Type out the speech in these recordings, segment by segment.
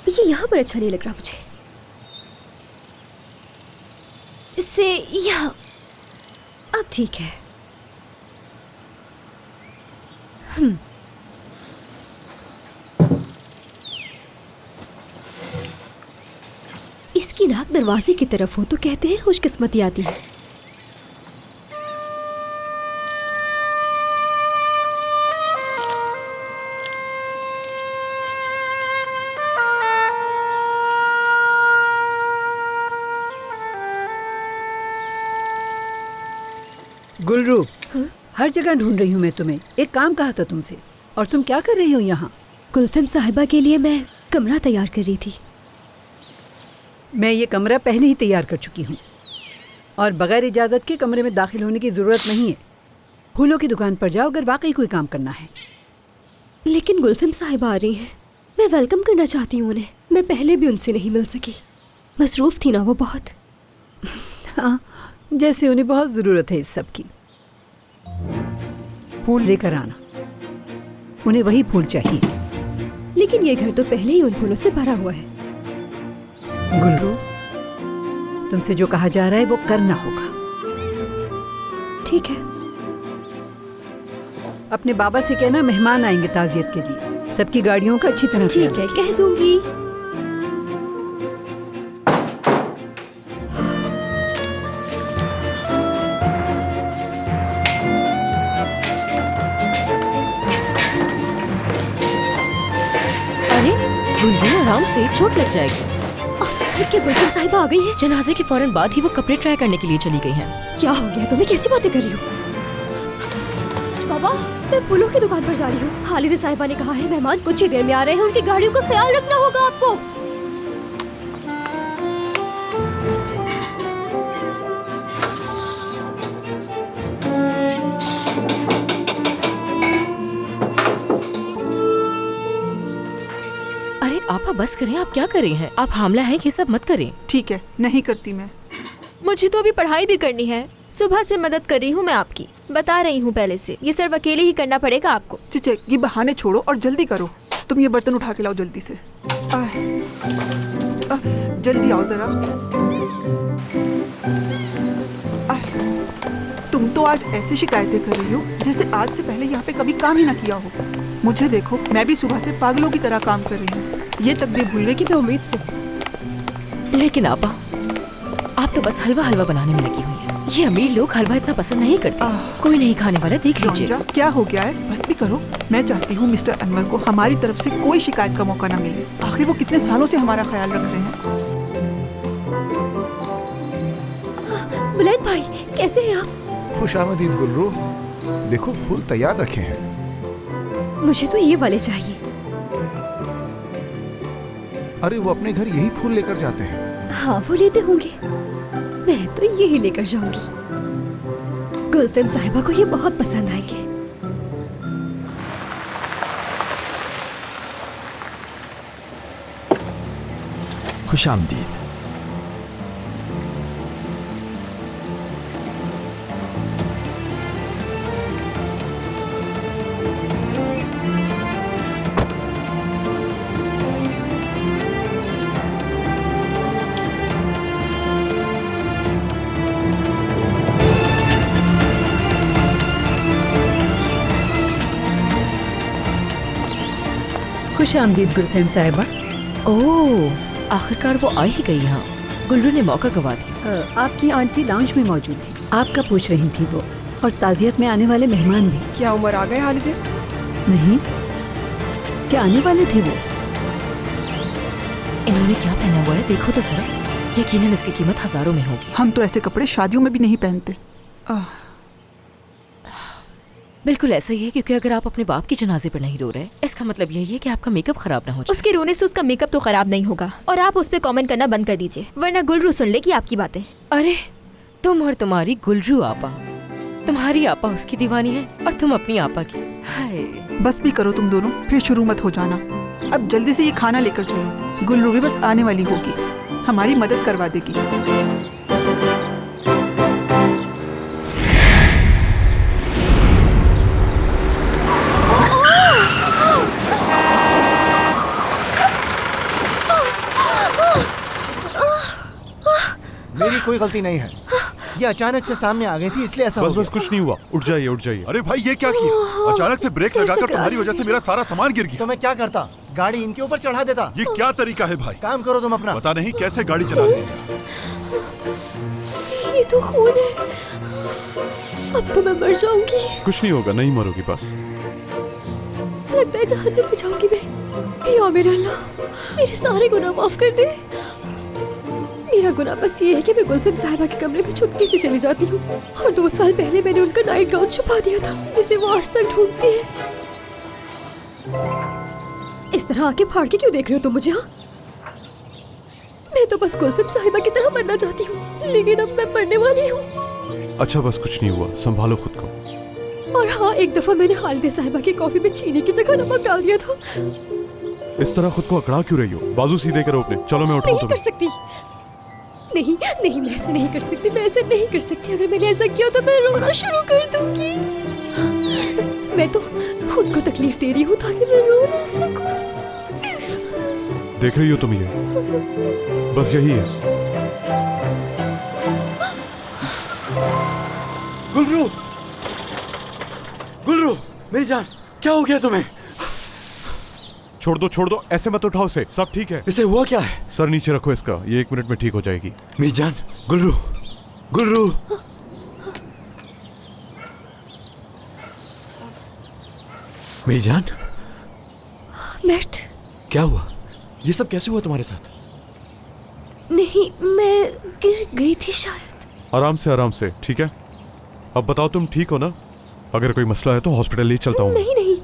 ये यहाँ पर अच्छा नहीं लग रहा मुझे। इससे यहाँ अब ठीक है। इसकी नाक दरवाजे की तरफ हो तो कहते हैं खुशकिस्मती आती है। गुलरू, हर जगह ढूंढ रही हूँ मैं तुम्हें। एक काम कहा था तुमसे, और तुम क्या कर रही हो यहाँ? गुलफम साहिबा के लिए मैं कमरा तैयार कर रही थी। मैं ये कमरा पहले ही तैयार कर चुकी हूँ और बगैर इजाज़त के कमरे में दाखिल होने की ज़रूरत नहीं है। फूलों की दुकान पर जाओ अगर वाकई कोई काम करना है। लेकिन गुलफम साहिबा आ रही हैं, मैं वेलकम करना चाहती हूँ उन्हें। मैं पहले भी उनसे नहीं मिल सकी, मसरूफ़ थी ना वो बहुत। हाँ, जैसे उन्हें बहुत ज़रूरत है इस सब की। फूल लेकर आना, उन्हें वही फूल चाहिए। लेकिन ये घर तो पहले ही उन फूलों से भरा हुआ है। गुलरू, तुमसे जो कहा जा रहा है वो करना होगा। ठीक है। अपने बाबा से कहना मेहमान आएंगे ताज़ियत के लिए। सबकी गाड़ियों का अच्छी तरह ठीक है, कह दूंगी। गुलरू, आराम से, चोट लग जाएगी। क्या गुलफम साहिबा आ गई हैं? जनाजे के फौरन बाद ही वो कपड़े ट्राई करने के लिए चली गई हैं। क्या हो गया तुम्हें? कैसी बातें कर रही हो? बाबा, मैं फूलों की दुकान पर जा रही हूँ। खालिदा साहिबा ने कहा है मेहमान कुछ ही देर में आ रहे हैं, उनकी गाड़ियों का ख्याल रखना होगा आपको। आपा बस करें, आप क्या कर रहे हैं? आप हामला हैं, ये सब मत करें। ठीक है, नहीं करती मैं। मुझे तो अभी पढ़ाई भी करनी है। सुबह से मदद कर रही हूँ मैं आपकी, बता रही हूँ पहले से। ये सिर्फ अकेले ही करना पड़ेगा आपको। चिचे, ये बहाने छोड़ो और जल्दी करो। तुम ये बर्तन उठा के लाओ जल्दी से। जल्दी आओ जरा। तुम तो आज ऐसी शिकायतें कर रही हो जैसे आज से पहले यहाँ पे कभी काम ही ना किया हो। मुझे देखो, मैं भी सुबह से पागलों की तरह काम कर रही हूँ। ये तक भी भूल गई कि मैं उम्मीद से। लेकिन आपा, आप तो बस हलवा हलवा बनाने में लगी हुई हैं। ये अमीर लोग हलवा इतना पसंद नहीं करते। कोई नहीं खाने वाला, देख लीजिए। क्या हो गया है? बस भी करो। मैं चाहती हूँ मिस्टर अनवर को हमारी तरफ से कोई शिकायत का मौका न मिले। आखिर वो कितने सालों से हमारा ख्याल रख रहे हैं। बुलैद भाई, कैसे हैं आप? खुशामदीद गुलरू, देखो फूल तैयार रखे हैं। मुझे तो ये वाले चाहिए। अरे वो अपने घर यही फूल लेकर जाते हैं। हाँ, वो लेते होंगे। मैं तो यही लेकर जाऊंगी। गुलफम साहिबा को ये बहुत पसंद आएंगे। खुशामदीद। खुश आमदीद गुलफम साहिबा। ओह, आखिरकार वो आ ही गई यहाँ। गुलरू ने मौका गवा दिया। आपकी आंटी लाउंज में मौजूद है, आपका पूछ रही थी वो, और ताज़ियत में आने वाले मेहमान भी। क्या उमर आ गए हालिदे? नहीं, क्या आने वाले थे वो? इन्होंने क्या पहना हुआ है, देखो तो जरा। यकीनन इसकी कीमत हजारों में होगी। हम तो ऐसे कपड़े शादियों में भी नहीं पहनते। बिल्कुल ऐसा ही है, क्योंकि अगर आप अपने बाप के जनाजे पर नहीं रो रहे, इसका मतलब यही है कि आपका मेकअप खराब ना हो जाए। उसके रोने से उसका मेकअप तो खराब नहीं होगा। और आप उस पर कमेंट करना बंद कर दीजिए, वरना गुलरू सुन लेगी आपकी बातें। अरे, तुम और तुम्हारी गुलरू आपा, तुम्हारी आपा उसकी दीवानी है और तुम अपनी आपा की। हाय, बस भी करो तुम दोनों, फिर शुरू मत हो जाना। अब जल्दी से ये खाना लेकर चलो। गुलरू भी बस आने वाली होगी, हमारी मदद करवा देगी। मेरी कोई गलती नहीं है, ये अचानक से सामने आ गई थी इसलिए ऐसा बस हो बस गया। कुछ नहीं हुआ, उठ जाइए उठ जाइए। अरे भाई ये क्या किया? अचानक से ब्रेक लगाकर तुम्हारी वजह से मेरा सारा सामान गिर गया। तो मैं क्या करता, गाड़ी इनके ऊपर चढ़ा देता। ये क्या तरीका है भाई? काम करो तुम अपना। पता नहीं कैसे गाड़ी चलाती है। ये तो खून है, अब तो मैं मर जाऊंगी। कुछ नहीं होगा, नहीं मरोगी बस। लगता है जहन्नम में जाऊंगी मैं। या मेरा अल्लाह, मेरे सारे गुनाह माफ कर दे। मेरा गुनाह बस ये है कि मैं गुलफम साहिबा के कमरे में चुपके से चली जाती हूँ, और 2 साल पहले मैंने उनका नाइट गाउन छुपा दिया था, जिसे वो आज तक ढूंढती है। इस तरह आके फाड़ के क्यों देख रहे हो तुम मुझे? हाँ, मैं तो बस गुलफम साहिबा की तरह मरना चाहती हूँ, लेकिन अब मैं मरने वाली हूँ। अच्छा बस कुछ नहीं हुआ, संभालो खुद को। और हाँ, एक दफा मैंने खालिदा साहिबा की कॉफी में चीनी की जगह नमक डाल दिया था। इस तरह खुद को अकड़ा क्यों रही हो? बाजू सीधे करो अपने। चलो मैं उठाऊं नहीं कर तुम्हें। सकती, नहीं नहीं, मैं ऐसा नहीं कर सकती, मैं ऐसा नहीं कर सकती। अगर मैंने ऐसा किया तो मैं रोना शुरू कर दूंगी। मैं तो खुद को तकलीफ दे रही हूँ ताकि मैं रो ना सकूं। देख रही हो तुम ये, बस यही है। गुलरू, गुलरू, मेरी जान, क्या हो गया तुम्हें? छोड़ दो, ऐसे मत उठाओ इसे। सब ठीक है। इसे हुआ क्या है? सर नीचे रखो इसका, ये 1 मिनट में ठीक हो जाएगी। मेरी जान, गुलरू, गुलरू। मेरी जान, मर्द, क्या हुआ? ये सब कैसे हुआ तुम्हारे साथ? नहीं, मैं गिर गई थी शायद। आराम से, ठीक है? अब बताओ तुम ठीक हो ना? अगर कोई मसला है तो हॉस्पिटल ले चलता हूँ। नहीं नहीं,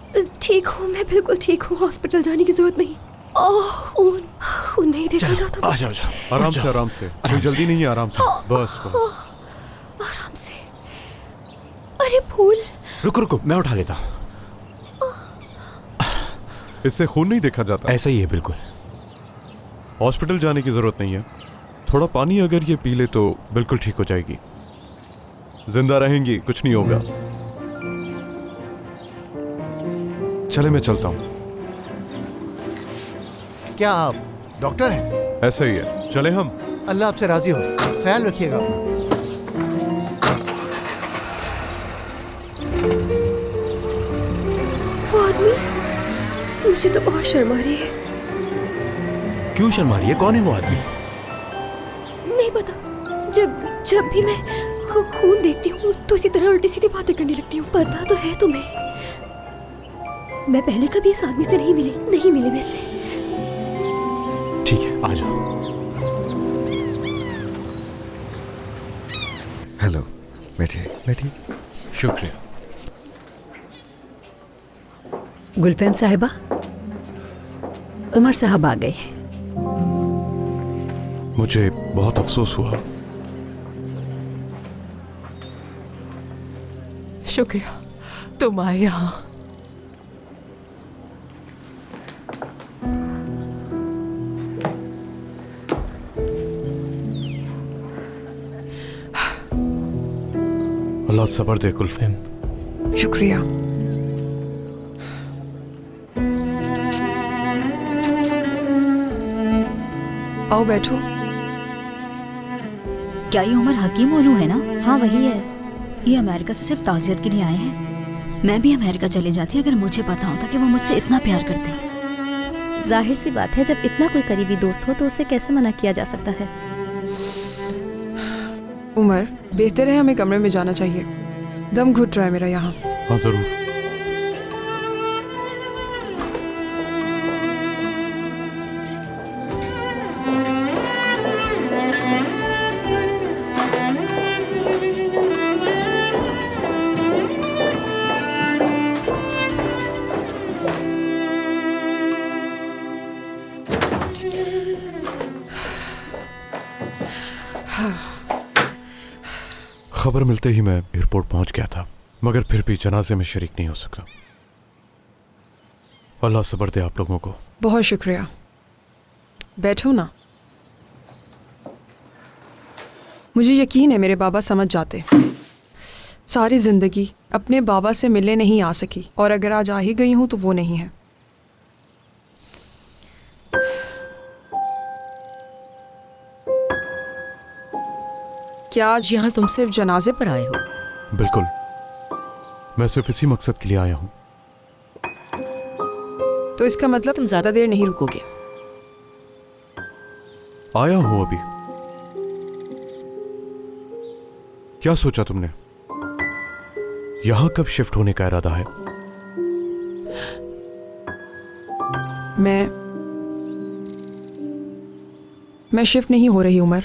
ठीक हूँ मैं, बिल्कुल ठीक हूँ। हॉस्पिटल जाने की जरूरत नहीं। खून नहीं देखा जाता। आ जाओ। आराम से, कोई जल्दी नहीं है, आराम से, बस। आराम से। अरे फूल, रुको, मैं उठा लेता हूँ। इससे खून नहीं देखा जाता। ऐसा ही है बिल्कुल। हॉस्पिटल जाने की जरूरत नहीं है, थोड़ा पानी अगर ये पी ले तो बिल्कुल ठीक हो जाएगी। जिंदा रहेंगी, कुछ नहीं होगा। चले मैं चलता हूँ। क्या आप डॉक्टर हैं? ऐसा ही है, चले हम। अल्लाह आपसे राजी हो, ख्याल रखिएगा अपना। वो आदमी, मुझे तो बहुत शर्म आ रही है। क्यों शर्मा रही है? कौन है वो आदमी? नहीं पता, जब भी मैं खून देखती हूँ तो इसी तरह उल्टी सीधी बातें करने लगती हूँ। पता तो है तुम्हें, मैं पहले कभी इस आदमी से नहीं मिली वैसे। ठीक है, आ जाओ। हेलो, बैठिए। शुक्रिया। गुलफम साहिबा, उमर साहब आ गए हैं। मुझे बहुत अफसोस हुआ। शुक्रिया तुम आए यहाँ। अल्लाह सब्र दे गुलफम। शुक्रिया। आओ बैठो। क्या ये उमर हकीम ओलू है ना? हाँ वही है। ये अमेरिका से सिर्फ ताज़ियत के लिए आए हैं। मैं भी अमेरिका चले जाती अगर मुझे पता होता कि वो मुझसे इतना प्यार करते हैं। जाहिर सी बात है, जब इतना कोई करीबी दोस्त हो तो उसे कैसे मना किया जा सकता है। उमर, बेहतर है हमें कमरे में जाना चाहिए। दम घुट रहा है मेरा यहाँ। हाँ जरूर। खबर मिलते ही मैं एयरपोर्ट पहुंच गया था, मगर फिर भी जनाजे में शरीक नहीं हो सका। अल्लाह सब्र दे आप लोगों को। बहुत शुक्रिया। बैठो ना। मुझे यकीन है मेरे बाबा समझ जाते। सारी जिंदगी अपने बाबा से मिलने नहीं आ सकी, और अगर आज आ ही गई हूं तो वो नहीं है। क्या आज यहाँ तुम सिर्फ जनाजे पर आए हो? बिल्कुल, मैं सिर्फ इसी मकसद के लिए आया हूँ। तो इसका मतलब तुम ज्यादा देर नहीं रुकोगे। आया हूँ अभी। क्या सोचा तुमने? यहां कब शिफ्ट होने का इरादा है? मैं शिफ्ट नहीं हो रही उमर।